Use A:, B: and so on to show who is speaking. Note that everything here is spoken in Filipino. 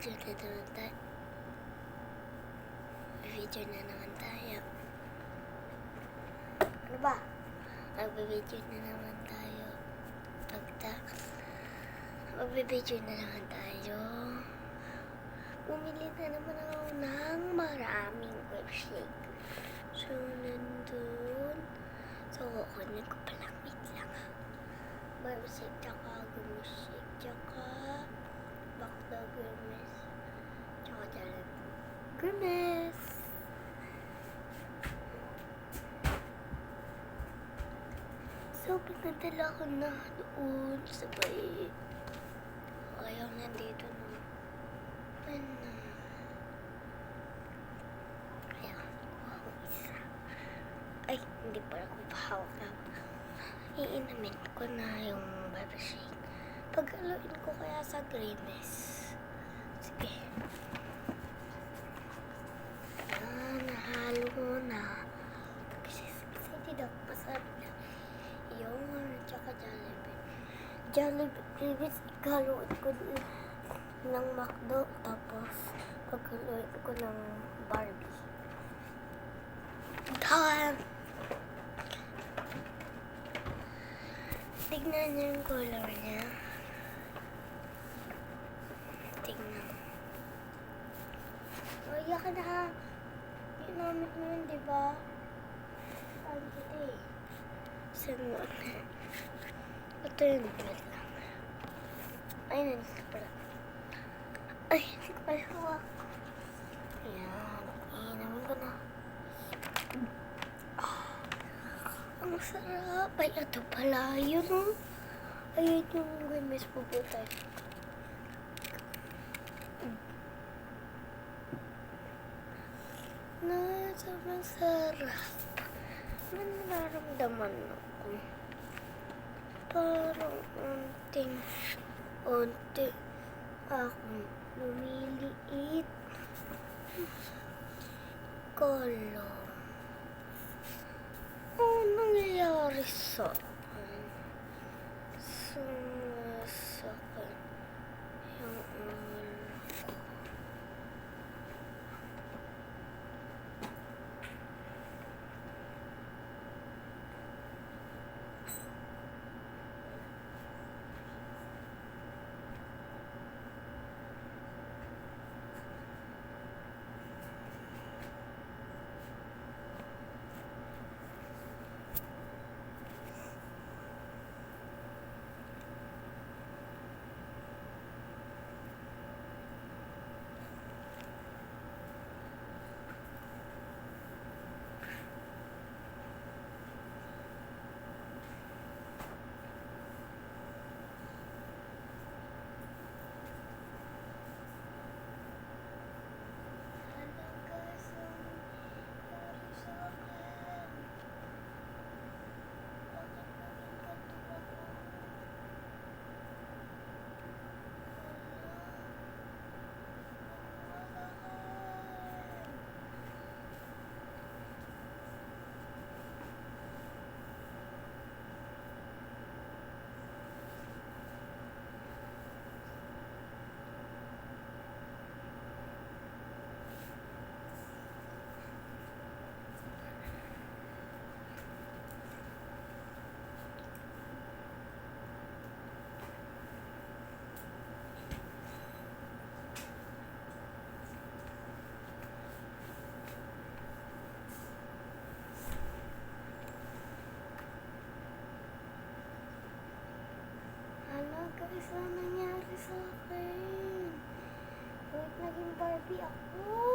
A: Video na naman tayo. Ano ba? Magbibideo na naman tayo. Magbibideo na naman tayo. Bumili na naman ako ng maraming webshake. So, nandun. So, kukunin ko palang. Wait lang ha. Webshake, tsaka gumishake, tsaka bakda grimes, tsaka jalan grimes. So, pinadala ko na doon sa bay. Ayaw nandito na. Ano? Kaya, wow, isa. Ay, hindi pala ko pahawak na. Iinamin ko na yung webshake. Pag-aluin ko kaya sa grimes. Sige. Nahalo ko na. Kasi excited ako. Masarap na. Yung tsaka Jollibee. Jollibee, ikaluin ko ng McDo. Tapos, pag-aluin ko ng Barbie. Tignan niyo yung color niya. Tignan. O, iyak na ha. Ginamit mo yun, diba? Saan kita eh? Saan mo na? Ito yun. Wait lang. Ay, nandito pala. Ay, hindi ko pala hawak. Ayan. Inamin ko na. Ang sarap. Ay, ito pala. Yun o. Ayun yung grimes pupunta. Sobrang sarap. Ano nararamdaman ako? Parang unti akong lumiliit. Kala. Ano nangyayari sa akin? Sumasakit yung ulo. Guys, ano nangyari sa akin? Wait, naging Barbie ako.